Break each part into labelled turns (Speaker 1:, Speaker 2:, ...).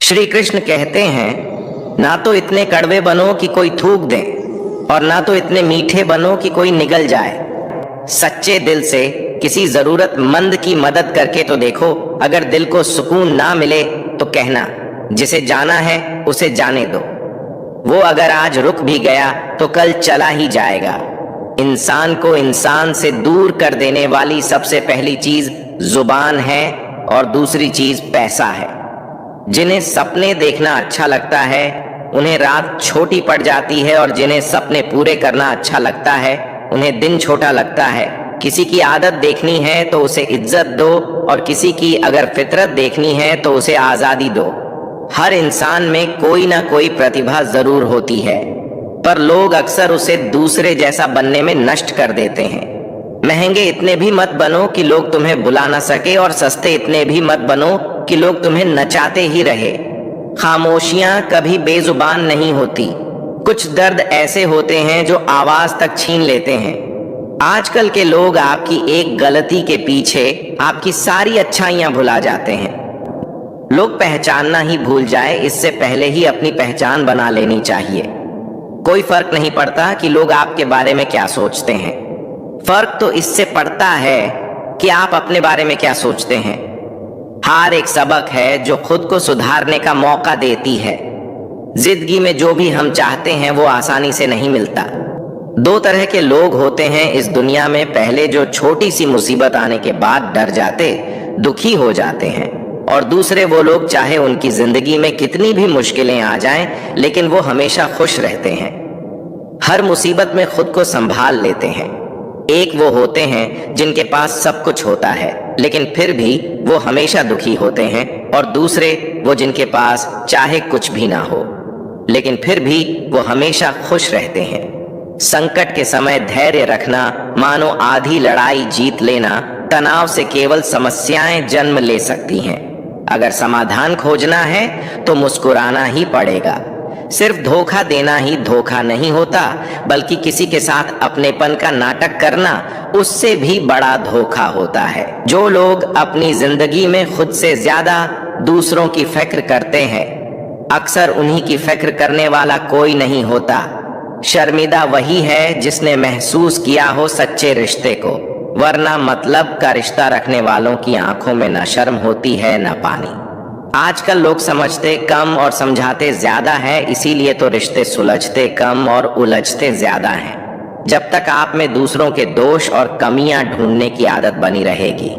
Speaker 1: श्री कृष्ण कहते हैं, ना तो इतने कड़वे बनो कि कोई थूक दे और ना तो इतने मीठे बनो कि कोई निगल जाए। सच्चे दिल से किसी जरूरतमंद की मदद करके तो देखो। अगर दिल को सुकून ना मिले तो कहना, जिसे जाना है उसे जाने दो। वो अगर आज रुक भी गया तो कल चला ही जाएगा। इंसान को इंसान से दूर कर देने वाली सबसे पहली चीज जुबान है और दूसरी चीज पैसा है। जिन्हें सपने देखना अच्छा लगता है उन्हें रात छोटी पड़ जाती है, और जिन्हें सपने पूरे करना अच्छा लगता है उन्हें दिन छोटा लगता है। किसी की आदत देखनी है तो उसे इज्जत दो, और किसी की अगर फितरत देखनी है तो उसे आजादी दो। हर इंसान में कोई ना कोई प्रतिभा जरूर होती है, पर लोग अक्सर उसे दूसरे जैसा बनने में नष्ट कर देते हैं। महंगे इतने भी मत बनो कि लोग तुम्हें बुला ना सके, और सस्ते इतने भी मत बनो कि लोग तुम्हें नचाते ही रहे। खामोशियां कभी बेजुबान नहीं होती। कुछ दर्द ऐसे होते हैं जो आवाज तक छीन लेते हैं। आजकल के लोग आपकी एक गलती के पीछे आपकी सारी अच्छाइयां भुला जाते हैं। लोग पहचानना ही भूल जाए, इससे पहले ही अपनी पहचान बना लेनी चाहिए। कोई फर्क नहीं पड़ता कि लोग आपके बारे में क्या सोचते हैं। फर्क तो इससे पड़ता है कि आप अपने बारे में क्या सोचते हैं। हार एक सबक है जो खुद को सुधारने का मौका देती है। जिंदगी में जो भी हम चाहते हैं वो आसानी से नहीं मिलता। दो तरह के लोग होते हैं इस दुनिया में। पहले जो छोटी सी मुसीबत आने के बाद डर जाते, दुखी हो जाते हैं, और दूसरे वो लोग चाहे उनकी जिंदगी में कितनी भी मुश्किलें आ जाएं, लेकिन वो हमेशा खुश रहते हैं। हर मुसीबत में खुद को संभाल लेते हैं। एक वो होते हैं जिनके पास सब कुछ होता है लेकिन फिर भी वो हमेशा दुखी होते हैं, और दूसरे वो जिनके पास चाहे कुछ भी ना हो लेकिन फिर भी वो हमेशा खुश रहते हैं। संकट के समय धैर्य रखना मानो आधी लड़ाई जीत लेना। तनाव से केवल समस्याएं जन्म ले सकती हैं। अगर समाधान खोजना है तो मुस्कुराना ही पड़ेगा। सिर्फ धोखा देना ही धोखा नहीं होता, बल्कि किसी के साथ अपनेपन का नाटक करना उससे भी बड़ा धोखा होता है। जो लोग अपनी जिंदगी में खुद से ज्यादा दूसरों की फिक्र करते हैं, अक्सर उन्हीं की फिक्र करने वाला कोई नहीं होता। शर्मिंदा वही है जिसने महसूस किया हो सच्चे रिश्ते को, वरना मतलब का रिश्ता रखने वालों की आंखों में न शर्म होती है न पानी। आजकल लोग समझते कम और समझाते ज्यादा है, इसीलिए तो रिश्ते सुलझते कम और उलझते ज्यादा हैं। जब तक आप में दूसरों के दोष और कमियां ढूंढने की आदत बनी रहेगी,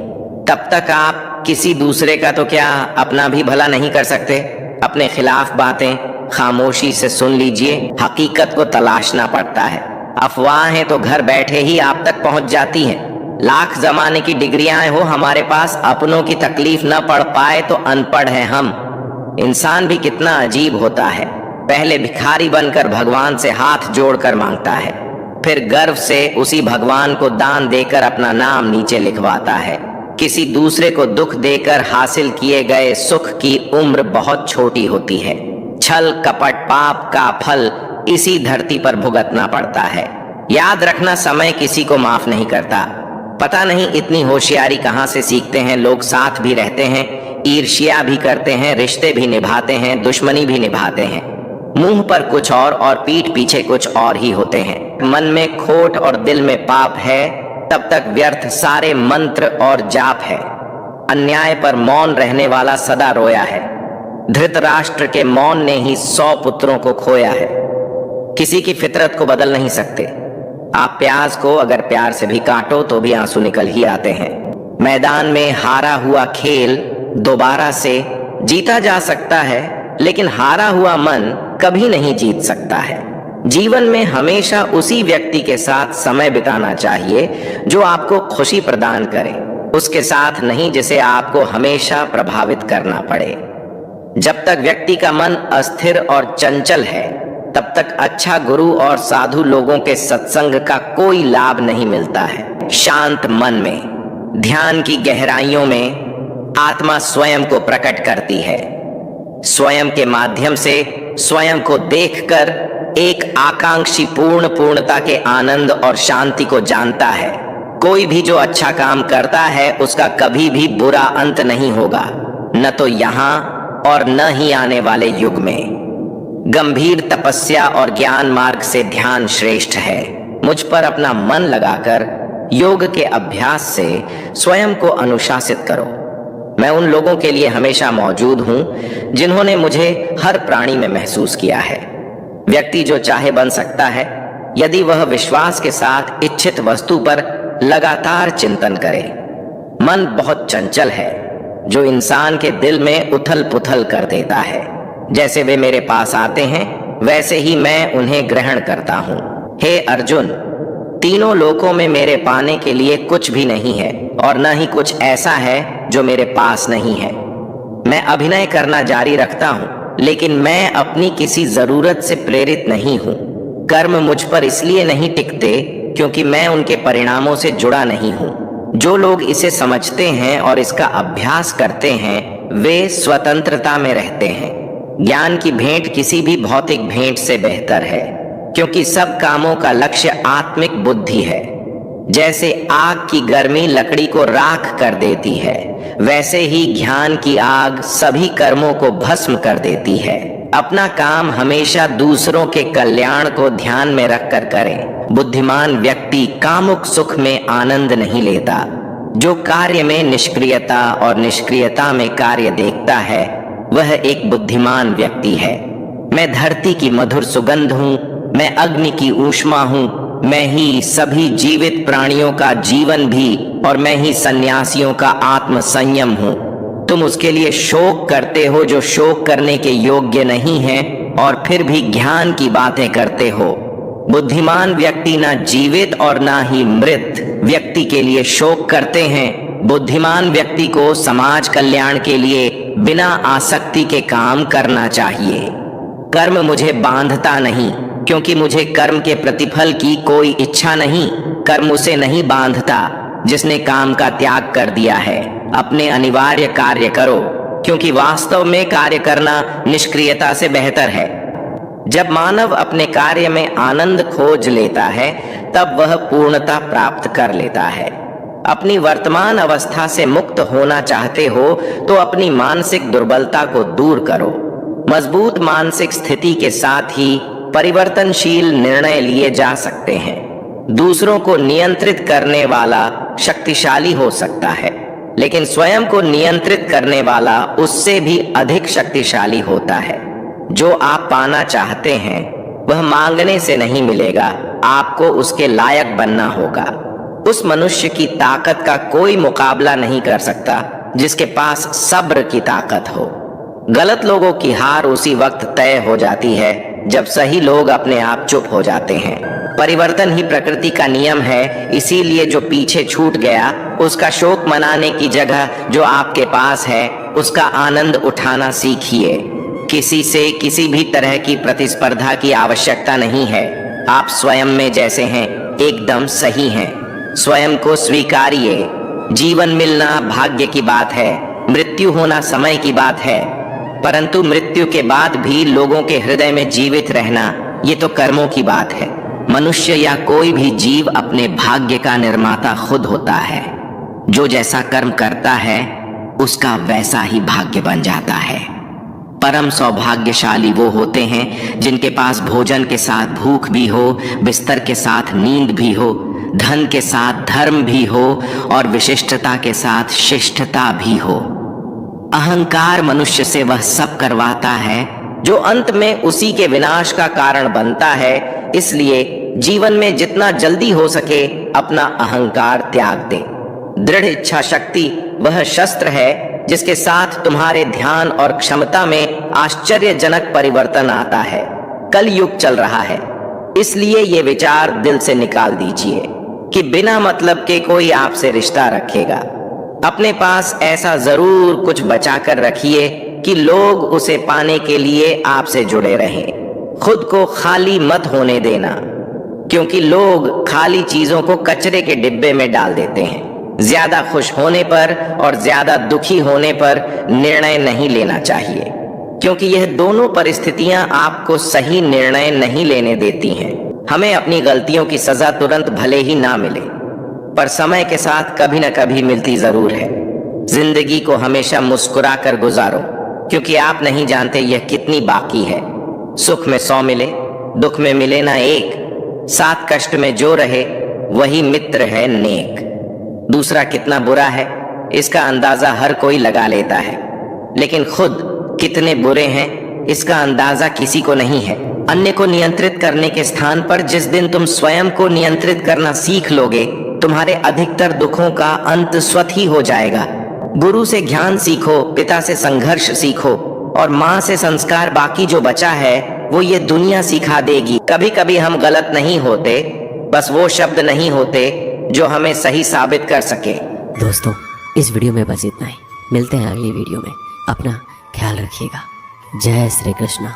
Speaker 1: तब तक आप किसी दूसरे का तो क्या अपना भी भला नहीं कर सकते। अपने खिलाफ बातें खामोशी से सुन लीजिए। हकीकत को तलाशना पड़ता है। अफवाहें तो घर बैठे ही आप तक पहुंच जाती हैं। लाख जमाने की डिग्रियां हो हमारे पास, अपनों की तकलीफ न पढ़ पाए तो अनपढ़ है हम। इंसान भी कितना अजीब होता है। पहले भिखारी बनकर भगवान से हाथ जोड़कर मांगता है, फिर गर्व से उसी भगवान को दान देकर अपना नाम नीचे लिखवाता है। किसी दूसरे को दुख देकर हासिल किए गए सुख की उम्र बहुत छोटी होती है। छल कपट पाप का फल इसी धरती पर भुगतना पड़ता है। याद रखना, समय किसी को माफ नहीं करता। पता नहीं इतनी होशियारी कहाँ से सीखते हैं लोग। साथ भी रहते हैं, ईर्ष्या भी करते हैं, रिश्ते भी निभाते हैं, दुश्मनी भी निभाते हैं। मुंह पर कुछ और पीठ पीछे कुछ और ही होते हैं। मन में खोट और दिल में पाप है, तब तक व्यर्थ सारे मंत्र और जाप है। अन्याय पर मौन रहने वाला सदा रोया है। धृतराष्ट्र के मौन ने ही 100 पुत्रों को खोया है। किसी की फितरत को बदल नहीं सकते। आप प्याज को अगर प्यार से भी काटो तो भी आंसू निकल ही आते हैं। मैदान में हारा हुआ खेल दोबारा से जीता जा सकता है, लेकिन हारा हुआ मन कभी नहीं जीत सकता है। जीवन में हमेशा उसी व्यक्ति के साथ समय बिताना चाहिए जो आपको खुशी प्रदान करे, उसके साथ नहीं जिसे आपको हमेशा प्रभावित करना पड़े। जब तक व्यक्ति का मन अस्थिर और चंचल है, तब तक अच्छा गुरु और साधु लोगों के सत्संग का कोई लाभ नहीं मिलता है। शांत मन में, ध्यान की गहराइयों में आत्मा स्वयं को प्रकट करती है। स्वयं के माध्यम से स्वयं को देखकर एक आकांक्षी पूर्णता के आनंद और शांति को जानता है। कोई भी जो अच्छा काम करता है उसका कभी भी बुरा अंत नहीं होगा, न तो यहाँ और न ही आने वाले युग में। गंभीर तपस्या और ज्ञान मार्ग से ध्यान श्रेष्ठ है। मुझ पर अपना मन लगाकर योग के अभ्यास से स्वयं को अनुशासित करो। मैं उन लोगों के लिए हमेशा मौजूद हूं जिन्होंने मुझे हर प्राणी में महसूस किया है। व्यक्ति जो चाहे बन सकता है यदि वह विश्वास के साथ इच्छित वस्तु पर लगातार चिंतन करे। मन बहुत चंचल है जो इंसान के दिल में उथल पुथल कर देता है। जैसे वे मेरे पास आते हैं वैसे ही मैं उन्हें ग्रहण करता हूँ। हे अर्जुन, तीनों लोकों में मेरे पाने के लिए कुछ भी नहीं है और न ही कुछ ऐसा है जो मेरे पास नहीं है। मैं अभिनय करना जारी रखता हूँ लेकिन मैं अपनी किसी जरूरत से प्रेरित नहीं हूँ। कर्म मुझ पर इसलिए नहीं टिकते क्योंकि मैं उनके परिणामों से जुड़ा नहीं हूँ। जो लोग इसे समझते हैं और इसका अभ्यास करते हैं वे स्वतंत्रता में रहते हैं। ज्ञान की भेंट किसी भी भौतिक भेंट से बेहतर है क्योंकि सब कामों का लक्ष्य आत्मिक बुद्धि है। जैसे आग की गर्मी लकड़ी को राख कर देती है वैसे ही ज्ञान की आग सभी कर्मों को भस्म कर देती है। अपना काम हमेशा दूसरों के कल्याण को ध्यान में रखकर करें। बुद्धिमान व्यक्ति कामुक सुख में आनंद नहीं लेता। जो कार्य में निष्क्रियता और निष्क्रियता में कार्य देखता है वह एक बुद्धिमान व्यक्ति है। मैं धरती की मधुर सुगंध हूँ, मैं अग्नि की ऊष्मा हूँ, मैं ही सभी जीवित प्राणियों का जीवन भी और मैं ही सन्यासियों का आत्म संयम हूँ। तुम उसके लिए शोक करते हो जो शोक करने के योग्य नहीं है और फिर भी ज्ञान की बातें करते हो। बुद्धिमान व्यक्ति ना जीवित और ना ही मृत व्यक्ति के लिए शोक करते हैं। बुद्धिमान व्यक्ति को समाज कल्याण के लिए बिना आसक्ति के काम करना चाहिए। कर्म मुझे बांधता नहीं क्योंकि मुझे कर्म के प्रतिफल की कोई इच्छा नहीं। कर्म उसे नहीं बांधता जिसने काम का त्याग कर दिया है। अपने अनिवार्य कार्य करो क्योंकि वास्तव में कार्य करना निष्क्रियता से बेहतर है। जब मानव अपने कार्य में आनंद खोज लेता है तब वह पूर्णता प्राप्त कर लेता है। अपनी वर्तमान अवस्था से मुक्त होना चाहते हो तो अपनी मानसिक दुर्बलता को दूर करो। मजबूत मानसिक स्थिति के साथ ही परिवर्तनशील निर्णय लिए जा सकते हैं। दूसरों को नियंत्रित करने वाला शक्तिशाली हो सकता है लेकिन स्वयं को नियंत्रित करने वाला उससे भी अधिक शक्तिशाली होता है। जो आप पाना चाहते हैं वह मांगने से नहीं मिलेगा, आपको उसके लायक बनना होगा। उस मनुष्य की ताकत का कोई मुकाबला नहीं कर सकता जिसके पास सब्र की ताकत हो। गलत लोगों की हार उसी वक्त तय हो जाती है जब सही लोग अपने आप चुप हो जाते हैं। परिवर्तन ही प्रकृति का नियम है, इसीलिए जो पीछे छूट गया उसका शोक मनाने की जगह जो आपके पास है उसका आनंद उठाना सीखिए। किसी से किसी भी तरह की प्रतिस्पर्धा की आवश्यकता नहीं है। आप स्वयं में जैसे हैं एकदम सही हैं। स्वयं को स्वीकारिए। जीवन मिलना भाग्य की बात है, मृत्यु होना समय की बात है, परंतु मृत्यु के बाद भी लोगों के हृदय में जीवित रहना ये तो कर्मों की बात है। मनुष्य या कोई भी जीव अपने भाग्य का निर्माता खुद होता है। जो जैसा कर्म करता है उसका वैसा ही भाग्य बन जाता है। परम सौभाग्यशाली वो होते हैं जिनके पास भोजन के साथ भूख भी हो, बिस्तर के साथ नींद भी हो, धन के साथ धर्म भी हो और विशिष्टता के साथ शिष्टता भी हो। अहंकार मनुष्य से वह सब करवाता है जो अंत में उसी के विनाश का कारण बनता है। इसलिए जीवन में जितना जल्दी हो सके अपना अहंकार त्याग दे। दृढ़ इच्छा शक्ति वह शस्त्र है जिसके साथ तुम्हारे ध्यान और क्षमता में आश्चर्यजनक परिवर्तन आता है। कल युग चल रहा है, इसलिए ये विचार दिल से निकाल दीजिए कि बिना मतलब के कोई आपसे रिश्ता रखेगा। अपने पास ऐसा जरूर कुछ बचा कर रखिए कि लोग उसे पाने के लिए आपसे जुड़े रहें। खुद को खाली मत होने देना, क्योंकि लोग खाली चीजों को कचरे के डिब्बे में डाल देते हैं। ज्यादा खुश होने पर और ज्यादा दुखी होने पर निर्णय नहीं लेना चाहिए, क्योंकि यह दोनों परिस्थितियां आपको सही निर्णय नहीं लेने देती हैं। हमें अपनी गलतियों की सजा तुरंत भले ही ना मिले, पर समय के साथ कभी न कभी मिलती जरूर है। जिंदगी को हमेशा मुस्कुरा कर गुजारो, क्योंकि आप नहीं जानते यह कितनी बाकी है। सुख में 100 मिले, दुख में मिले ना एक, साथ कष्ट में जो रहे वही मित्र है नेक। दूसरा कितना बुरा है इसका अंदाजा हर कोई लगा लेता है, लेकिन खुद कितने बुरे हैं इसका अंदाजा किसी को नहीं है। अन्य को नियंत्रित करने के स्थान पर जिस दिन तुम स्वयं को नियंत्रित करना सीख लोगे, तुम्हारे अधिकतर दुखों का अंत स्वतः ही हो जाएगा। गुरु से ज्ञान सीखो, पिता से संघर्ष सीखो और माँ से संस्कार। बाकी जो बचा है वो ये दुनिया सिखा देगी। कभी कभी हम गलत नहीं होते, बस वो शब्द नहीं होते जो हमें सही साबित कर सके।
Speaker 2: दोस्तों, इस वीडियो में बस इतना ही। मिलते हैं अगली वीडियो में। अपना ख्याल रखिएगा। जय श्री कृष्णा।